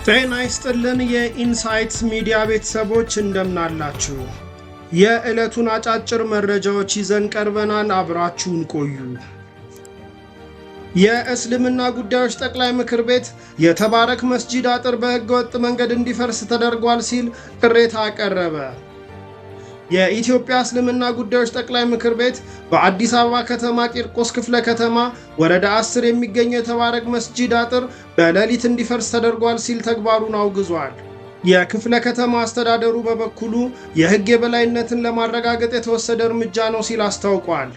ጤና ይስጥልን የኢንሳይትስ ሚዲያ ቤተሰቦች እንደምናላችሁ። የዕለቱን አጫጭር መረጃዎች ይዘን ቀርበናል። አብራችሁን ቆዩ። የእስልምና ጉዳዮች ጠቅላይ ምክር ቤት የተባረክ መስጂድ አጥር በህገወጥ መንገድ እንዲፈርስ ተደርጓል ሲል ቅሬታ አቀረበ። የኢትዮጵያ እስልምና ጉዳዮች ጠቅላይ ምክር ቤት በአዲስ አበባ ከተማ ቂርቆስ ክፍለ ከተማ ወረዳ 10 የሚገኘው የተባረክ መስጂድ አጥር በሌሊት እንዲፈርስ ተደርጓል ሲል ተግባሩን አውግዟል። የክፍለ ከተማ አስተዳደሩ በበኩሉ የህግ የበላይነትን ለማረጋገጥ የተወሰደ እርምጃ ነው ሲል አስታውቋል።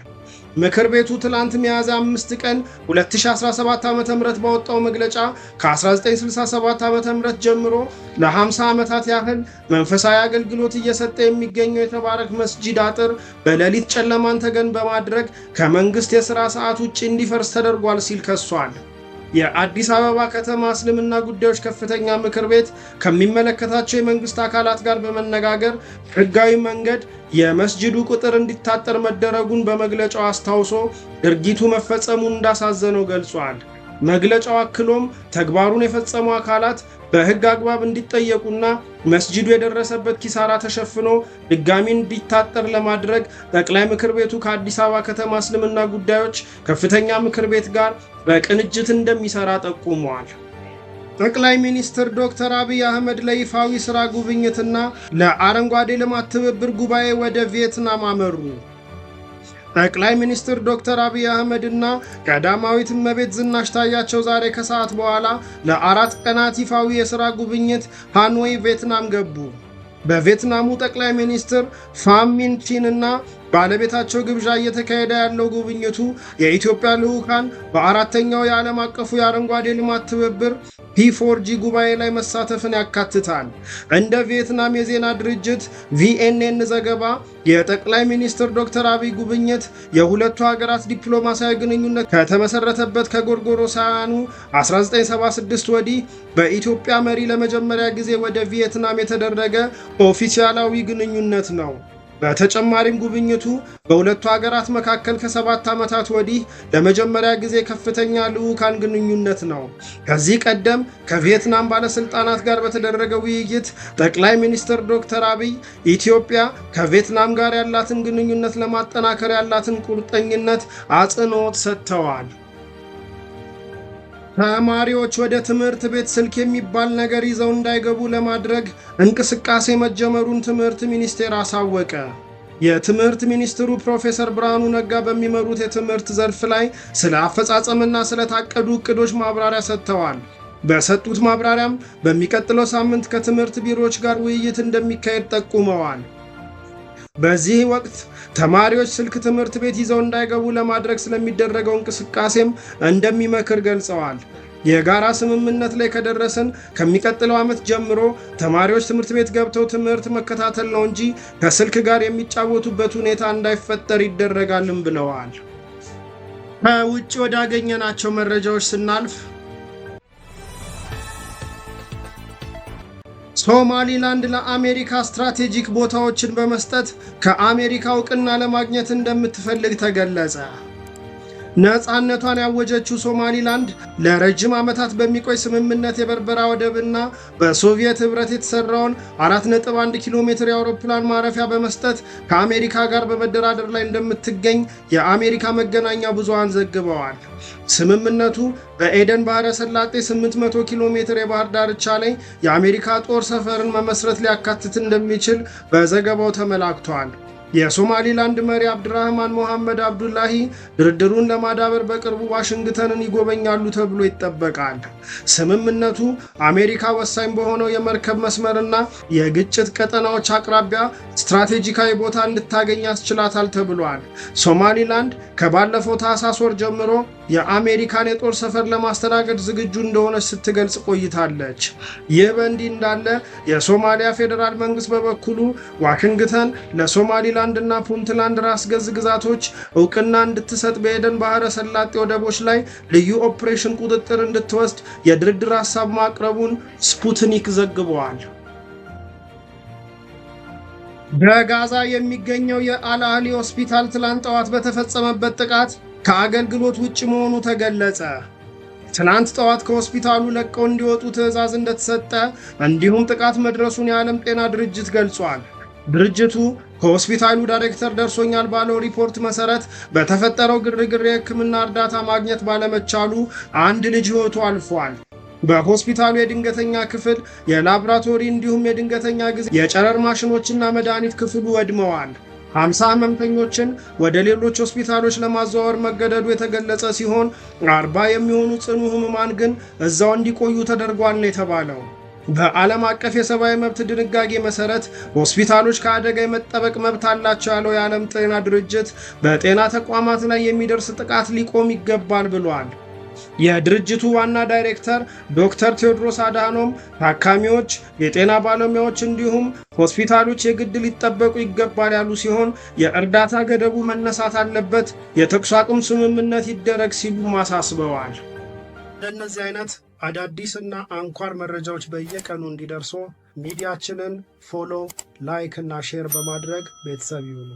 ምክር ቤቱ ትላንት ሚያዝያ 5 ቀን 2017 ዓ.ም ባወጣው መግለጫ ከ1967 ዓ.ም ጀምሮ ለ50 ዓመታት ያህል መንፈሳዊ አገልግሎት እየሰጠ የሚገኘው የተባረክ መስጂድ አጥር በሌሊት ጨለማን ተገን በማድረግ ከመንግስት የሥራ ሰዓት ውጪ እንዲፈርስ ተደርጓል ሲል ከሷል። የአዲስ አበባ ከተማ እስልምና ጉዳዮች ከፍተኛ ምክር ቤት ከሚመለከታቸው የመንግስት አካላት ጋር በመነጋገር ህጋዊ መንገድ የመስጂዱ ቁጥር እንዲታጠር መደረጉን በመግለጫው አስታውሶ ድርጊቱ መፈጸሙን እንዳሳዘነው ገልጿል። መግለጫው አክሎም ተግባሩን የፈጸሙ አካላት በህግ አግባብ እንዲጠየቁና መስጂዱ የደረሰበት ኪሳራ ተሸፍኖ ድጋሚ እንዲታጠር ለማድረግ ጠቅላይ ምክር ቤቱ ከአዲስ አበባ ከተማ እስልምና ጉዳዮች ከፍተኛ ምክር ቤት ጋር በቅንጅት እንደሚሰራ ጠቁመዋል። ጠቅላይ ሚኒስትር ዶክተር አብይ አህመድ ለይፋዊ ስራ ጉብኝትና ለአረንጓዴ ልማት ትብብር ጉባኤ ወደ ቪየትናም አመሩ። ጠቅላይ ሚኒስትር ዶክተር አብይ አህመድ እና ቀዳማዊት እመቤት ዝናሽ ታያቸው ዛሬ ከሰዓት በኋላ ለ4 ቀናት ይፋዊ የሥራ ጉብኝት ሃኖይ ቪየትናም ገቡ። በቪየትናሙ ጠቅላይ ሚኒስትር ፋም ሚን ቺን እና ባለቤታቸው ግብዣ እየተካሄደ ያለው ጉብኝቱ የኢትዮጵያ ልዑካን በአራተኛው የዓለም አቀፉ የአረንጓዴ ልማት ትብብር P4G ጉባኤ ላይ መሳተፍን ያካትታል። እንደ ቪየትናም የዜና ድርጅት VNN ዘገባ የጠቅላይ ሚኒስትር ዶክተር አብይ ጉብኝት የሁለቱ ሀገራት ዲፕሎማሲያዊ ግንኙነት ከተመሰረተበት ከጎርጎሮሳውያኑ 1976 ወዲህ በኢትዮጵያ መሪ ለመጀመሪያ ጊዜ ወደ ቪየትናም የተደረገ ኦፊሻላዊ ግንኙነት ነው። በተጨማሪም ጉብኝቱ በሁለቱ ሀገራት መካከል ከ7 ዓመታት ወዲህ ለመጀመሪያ ጊዜ ከፍተኛ ልዑካን ግንኙነት ነው። ከዚህ ቀደም ከቪየትናም ባለስልጣናት ጋር በተደረገ ውይይት ጠቅላይ ሚኒስትር ዶክተር አብይ ኢትዮጵያ ከቪየትናም ጋር ያላትን ግንኙነት ለማጠናከር ያላትን ቁርጠኝነት አጽንኦት ሰጥተዋል። ተማሪዎች ወደ ትምህርት ቤት ስልክ የሚባል ነገር ይዘው እንዳይገቡ ለማድረግ እንቅስቃሴ መጀመሩን ትምህርት ሚኒስቴር አሳወቀ። የትምህርት ሚኒስትሩ ፕሮፌሰር ብርሃኑ ነጋ በሚመሩት የትምህርት ዘርፍ ላይ ስለ አፈጻጸምና ስለታቀዱ እቅዶች ማብራሪያ ሰጥተዋል። በሰጡት ማብራሪያም በሚቀጥለው ሳምንት ከትምህርት ቢሮዎች ጋር ውይይት እንደሚካሄድ ጠቁመዋል። በዚህ ወቅት ተማሪዎች ስልክ ትምህርት ቤት ይዘው እንዳይገቡ ለማድረግ ስለሚደረገው እንቅስቃሴም እንደሚመክር ገልጸዋል። የጋራ ስምምነት ላይ ከደረሰን ከሚቀጥለው ዓመት ጀምሮ ተማሪዎች ትምህርት ቤት ገብተው ትምህርት መከታተል ነው እንጂ ከስልክ ጋር የሚጫወቱበት ሁኔታ እንዳይፈጠር ይደረጋልም ብለዋል። ከውጭ ወዳገኘናቸው መረጃዎች ስናልፍ ሶማሊላንድ ለአሜሪካ ስትራቴጂክ ቦታዎችን በመስጠት ከአሜሪካ እውቅና ለማግኘት እንደምትፈልግ ተገለጸ። ነፃነቷን ያወጀችው ሶማሊላንድ ለረጅም ዓመታት በሚቆይ ስምምነት የበርበራ ወደብና በሶቪየት ህብረት የተሰራውን 4.1 ኪሎ ሜትር የአውሮፕላን ማረፊያ በመስጠት ከአሜሪካ ጋር በመደራደር ላይ እንደምትገኝ የአሜሪካ መገናኛ ብዙሃን ዘግበዋል። ስምምነቱ በኤደን ባህረ ሰላጤ 800 ኪሎ ሜትር የባህር ዳርቻ ላይ የአሜሪካ ጦር ሰፈርን መመስረት ሊያካትት እንደሚችል በዘገባው ተመላክቷል። የሶማሊላንድ መሪ አብድራህማን ሞሐመድ አብዱላሂ ድርድሩን ለማዳበር በቅርቡ ዋሽንግተንን ይጎበኛሉ ተብሎ ይጠበቃል። ስምምነቱ አሜሪካ ወሳኝ በሆነው የመርከብ መስመርና የግጭት ቀጠናዎች አቅራቢያ ስትራቴጂካዊ ቦታ እንድታገኝ ያስችላታል ተብሏል። ሶማሊላንድ ከባለፈው ታህሳስ ወር ጀምሮ የአሜሪካን የጦር ሰፈር ለማስተናገድ ዝግጁ እንደሆነች ስትገልጽ ቆይታለች። ይህ በእንዲህ እንዳለ የሶማሊያ ፌዴራል መንግስት በበኩሉ ዋሽንግተን ለሶማሊላንድ እና ፑንትላንድ ራስ ገዝ ግዛቶች እውቅና እንድትሰጥ በኤደን ባህረ ሰላጤ ወደቦች ላይ ልዩ ኦፕሬሽን ቁጥጥር እንድትወስድ የድርድር ሐሳብ ማቅረቡን ስፑትኒክ ዘግቧል። በጋዛ የሚገኘው የአልአህሊ ሆስፒታል ትላንት ጠዋት በተፈጸመበት ጥቃት ከአገልግሎት ውጭ መሆኑ ተገለጸ። ትናንት ጠዋት ከሆስፒታሉ ለቀው እንዲወጡ ትዕዛዝ እንደተሰጠ እንዲሁም ጥቃት መድረሱን የዓለም ጤና ድርጅት ገልጿል። ድርጅቱ ከሆስፒታሉ ዳይሬክተር ደርሶኛል ባለው ሪፖርት መሰረት በተፈጠረው ግርግር የሕክምና እርዳታ ማግኘት ባለመቻሉ አንድ ልጅ ሕይወቱ አልፏል። በሆስፒታሉ የድንገተኛ ክፍል፣ የላቦራቶሪ እንዲሁም የድንገተኛ ጊዜ የጨረር ማሽኖችና መድኃኒት ክፍሉ ወድመዋል። 50 ህመምተኞችን ወደ ሌሎች ሆስፒታሎች ለማዘዋወር መገደዱ የተገለጸ ሲሆን 40 የሚሆኑ ጽኑ ህሙማን ግን እዛው እንዲቆዩ ተደርጓል ነው የተባለው። በዓለም አቀፍ የሰብአዊ መብት ድንጋጌ መሰረት ሆስፒታሎች ከአደጋ የመጠበቅ መብት አላቸው ያለው የዓለም ጤና ድርጅት በጤና ተቋማት ላይ የሚደርስ ጥቃት ሊቆም ይገባል ብሏል። የድርጅቱ ዋና ዳይሬክተር ዶክተር ቴዎድሮስ አድሃኖም ታካሚዎች፣ የጤና ባለሙያዎች እንዲሁም ሆስፒታሎች የግድ ሊጠበቁ ይገባል ያሉ ሲሆን የእርዳታ ገደቡ መነሳት አለበት፣ የተኩስ አቁም ስምምነት ይደረግ ሲሉ አሳስበዋል። እንደነዚህ አይነት አዳዲስና አንኳር መረጃዎች በየቀኑ እንዲደርሱ ሚዲያችንን ፎሎ፣ ላይክ እና ሼር በማድረግ ቤተሰብ ይሁኑ።